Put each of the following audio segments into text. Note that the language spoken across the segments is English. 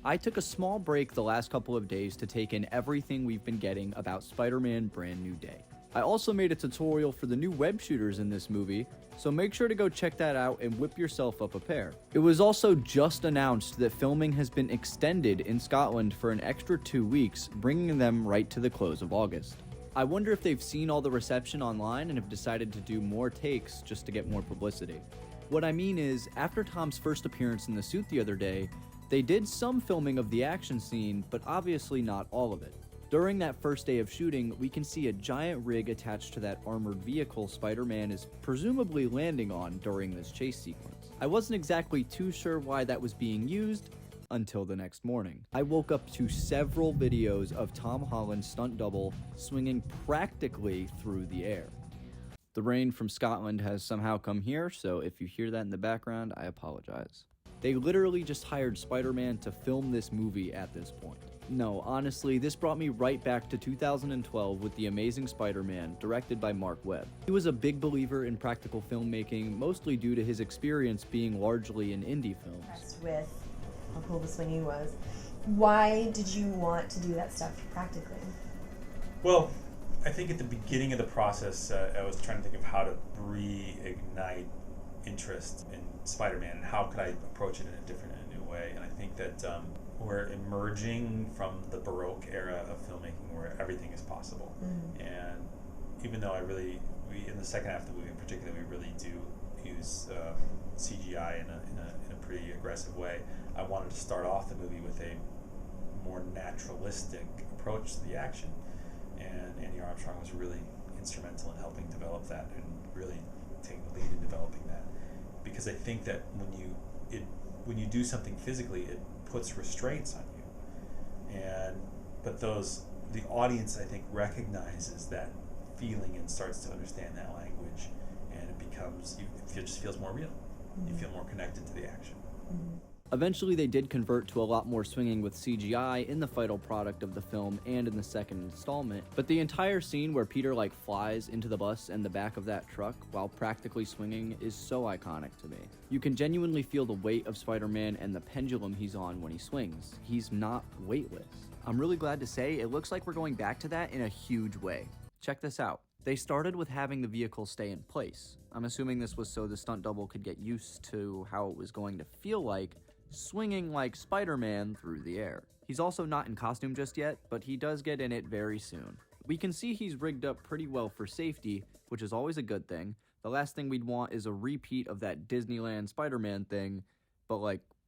I took a small break the last couple of days to take in everything we've been getting about Spider-Man Brand New Day. I also made a tutorial for the new web shooters in this movie, so make sure to go check that out and whip yourself up a pair. It was also just announced that filming has been extended in Scotland for an extra 2 weeks, bringing them right to the close of August. I wonder if they've seen all the reception online and have decided to do more takes just to get more publicity. What I mean is, after Tom's first appearance in the suit the other day, they did some filming of the action scene, but obviously not all of it. During that first day of shooting, we can see a giant rig attached to that armored vehicle Spider-Man is presumably landing on during this chase sequence. I wasn't exactly too sure why that was being used until the next morning. I woke up to several videos of Tom Holland's stunt double swinging practically through the air. The rain from Scotland has somehow come here, so if you hear that in the background, I apologize. They literally just hired Spider-Man to film this movie at this point. No, honestly, this brought me right back to 2012 with The Amazing Spider-Man, directed by Mark Webb. He was a big believer in practical filmmaking, mostly due to his experience being largely in indie films. Impressed with how cool the swinging was. Why did you want to do that stuff practically? Well, I think at the beginning of the process, I was trying to think of how to reignite interest in Spider-Man and how could I approach it in a different and a new way. And I think that we're emerging from the Baroque era of filmmaking where everything is possible. Mm-hmm. And even though we in the second half of the movie in particular, we really do use CGI in a pretty aggressive way. I wanted to start off the movie with a more naturalistic approach to the action. And Andy Armstrong was really instrumental in helping develop that and really taking the lead in developing that. Because I think that when you do something physically, it puts restraints on you. But the audience, I think, recognizes that feeling and starts to understand that language, and it just feels more real. Mm-hmm. You feel more connected to the action. Mm-hmm. Eventually, they did convert to a lot more swinging with CGI in the final product of the film and in the second installment, but the entire scene where Peter flies into the bus and the back of that truck while practically swinging is so iconic to me. You can genuinely feel the weight of Spider-Man and the pendulum he's on when he swings. He's not weightless. I'm really glad to say it looks like we're going back to that in a huge way. Check this out. They started with having the vehicle stay in place. I'm assuming this was so the stunt double could get used to how it was going to feel like swinging like Spider-Man through the air. He's also not in costume just yet, but he does get in it very soon. We can see he's rigged up pretty well for safety, which is always a good thing. The last thing we'd want is a repeat of that Disneyland Spider-Man thing, but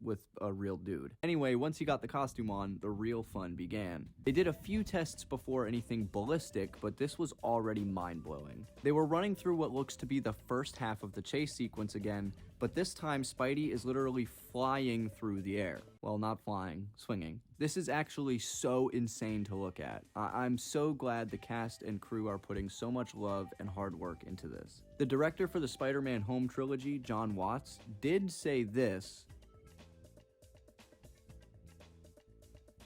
with a real dude. Anyway, once he got the costume on, the real fun began. They did a few tests before anything ballistic, but this was already mind-blowing. They were running through what looks to be the first half of the chase sequence again, but this time Spidey is literally flying through the air. Well, not flying, swinging. This is actually so insane to look at. I'm so glad the cast and crew are putting so much love and hard work into this. The director for the Spider-Man Home trilogy, John Watts, did say this,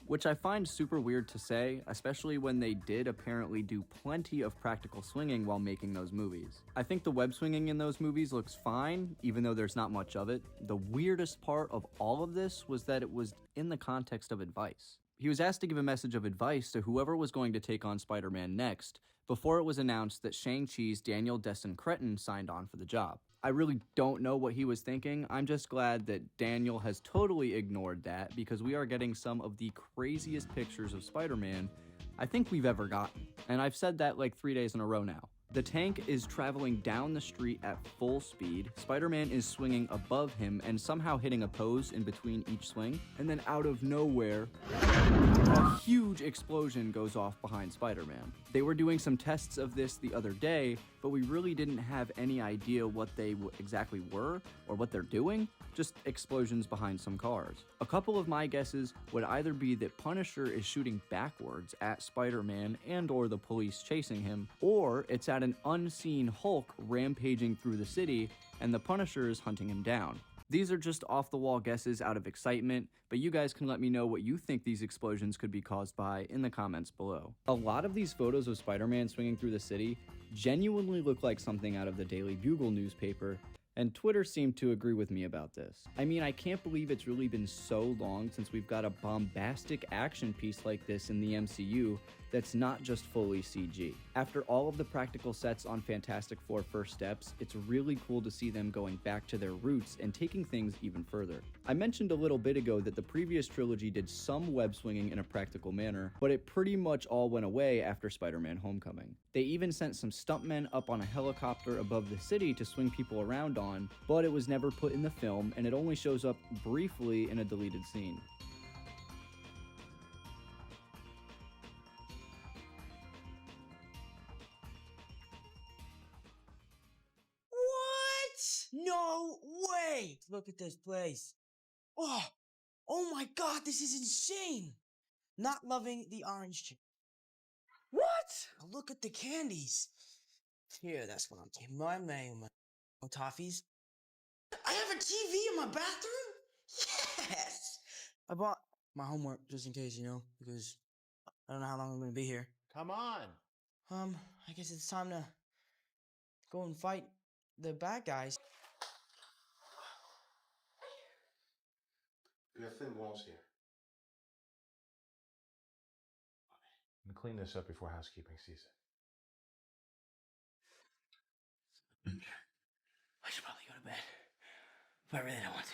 which I find super weird to say, especially when they did apparently do plenty of practical swinging while making those movies. I think the web swinging in those movies looks fine, even though there's not much of it. The weirdest part of all of this was that it was in the context of advice. He was asked to give a message of advice to whoever was going to take on Spider-Man next, before it was announced that Shang-Chi's Daniel Destin Cretton signed on for the job. I really don't know what he was thinking. I'm just glad that Daniel has totally ignored that, because we are getting some of the craziest pictures of Spider-Man I think we've ever gotten. And I've said that 3 days in a row now. The tank is traveling down the street at full speed, Spider-Man is swinging above him and somehow hitting a pose in between each swing, and then out of nowhere, a huge explosion goes off behind Spider-Man. They were doing some tests of this the other day, but we really didn't have any idea what they exactly were or what they're doing, just explosions behind some cars. A couple of my guesses would either be that Punisher is shooting backwards at Spider-Man and or the police chasing him, or it's at an unseen Hulk rampaging through the city and the Punisher is hunting him down. These are just off-the-wall guesses out of excitement, but you guys can let me know what you think these explosions could be caused by in the comments below. A lot of these photos of Spider-Man swinging through the city genuinely look like something out of the Daily Bugle newspaper, And Twitter seemed to agree with me about this. I mean, I can't believe it's really been so long since we've got a bombastic action piece like this in the MCU that's not just fully CG. After all of the practical sets on Fantastic Four First Steps, it's really cool to see them going back to their roots and taking things even further. I mentioned a little bit ago that the previous trilogy did some web swinging in a practical manner, but it pretty much all went away after Spider-Man Homecoming. They even sent some stuntmen up on a helicopter above the city to swing people around on, but it was never put in the film and it only shows up briefly in a deleted scene. What? No way! Look at this place. Oh my god, this is insane! Not loving the orange chip. What? Look at the candies. Here, that's what I'm taking. My toffees. I have a TV in my bathroom? Yes! I bought my homework just in case, because I don't know how long I'm gonna be here. Come on. I guess it's time to go and fight the bad guys. We have thin walls here. I'm gonna clean this up before housekeeping sees it. I should probably go to bed. But I really don't want to.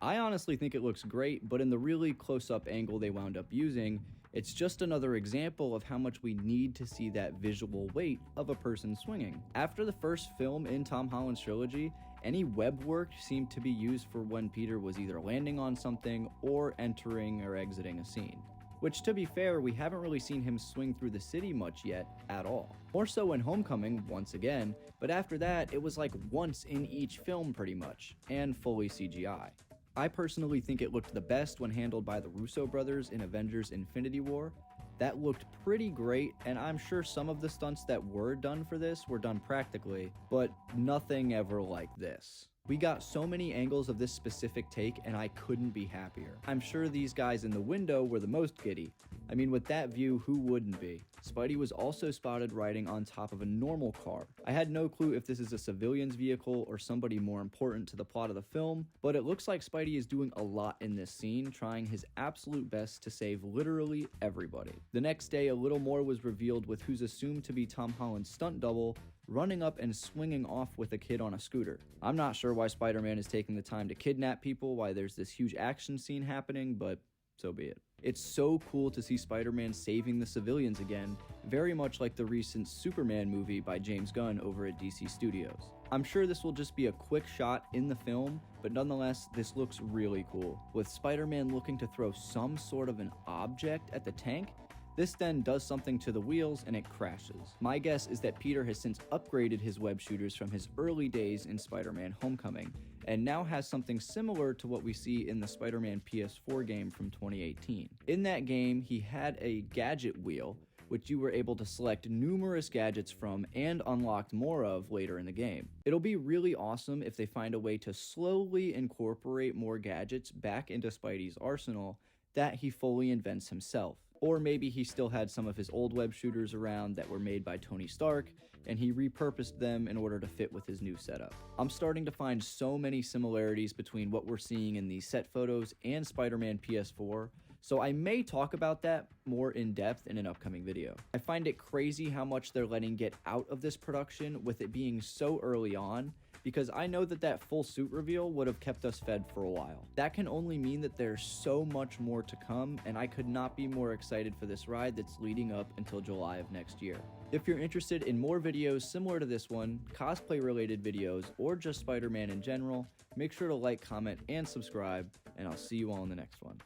I honestly think it looks great, but in the really close-up angle they wound up using, it's just another example of how much we need to see that visual weight of a person swinging. After the first film in Tom Holland's trilogy, any web work seemed to be used for when Peter was either landing on something or entering or exiting a scene. Which, to be fair, we haven't really seen him swing through the city much yet at all. More so in Homecoming, once again, but after that, it was like once in each film pretty much, and fully CGI. I personally think it looked the best when handled by the Russo brothers in Avengers Infinity War. That looked pretty great, and I'm sure some of the stunts that were done for this were done practically, but nothing ever like this. We got so many angles of this specific take, and I couldn't be happier. I'm sure these guys in the window were the most giddy. I mean, with that view, who wouldn't be? Spidey was also spotted riding on top of a normal car. I had no clue if this is a civilian's vehicle or somebody more important to the plot of the film, but it looks like Spidey is doing a lot in this scene, trying his absolute best to save literally everybody. The next day, a little more was revealed with who's assumed to be Tom Holland's stunt double, running up and swinging off with a kid on a scooter. I'm not sure why Spider-Man is taking the time to kidnap people, why there's this huge action scene happening, but so be it. It's so cool to see Spider-Man saving the civilians again, very much like the recent Superman movie by James Gunn over at DC Studios. I'm sure this will just be a quick shot in the film, but nonetheless, this looks really cool. With Spider-Man looking to throw some sort of an object at the tank, this then does something to the wheels and it crashes. My guess is that Peter has since upgraded his web shooters from his early days in Spider-Man Homecoming, and now has something similar to what we see in the Spider-Man PS4 game from 2018. In that game, he had a gadget wheel, which you were able to select numerous gadgets from and unlocked more of later in the game. It'll be really awesome if they find a way to slowly incorporate more gadgets back into Spidey's arsenal that he fully invents himself. Or maybe he still had some of his old web shooters around that were made by Tony Stark, and he repurposed them in order to fit with his new setup. I'm starting to find so many similarities between what we're seeing in these set photos and Spider-Man PS4, so I may talk about that more in depth in an upcoming video. I find it crazy how much they're letting get out of this production with it being so early on, because I know that full suit reveal would have kept us fed for a while. That can only mean that there's so much more to come, and I could not be more excited for this ride that's leading up until July of next year. If you're interested in more videos similar to this one, cosplay related videos, or just Spider-Man in general, make sure to like, comment, and subscribe, and I'll see you all in the next one.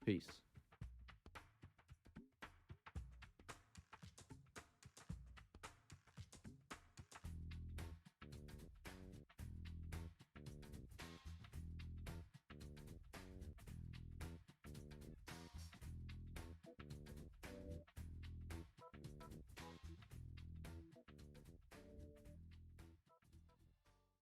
Peace.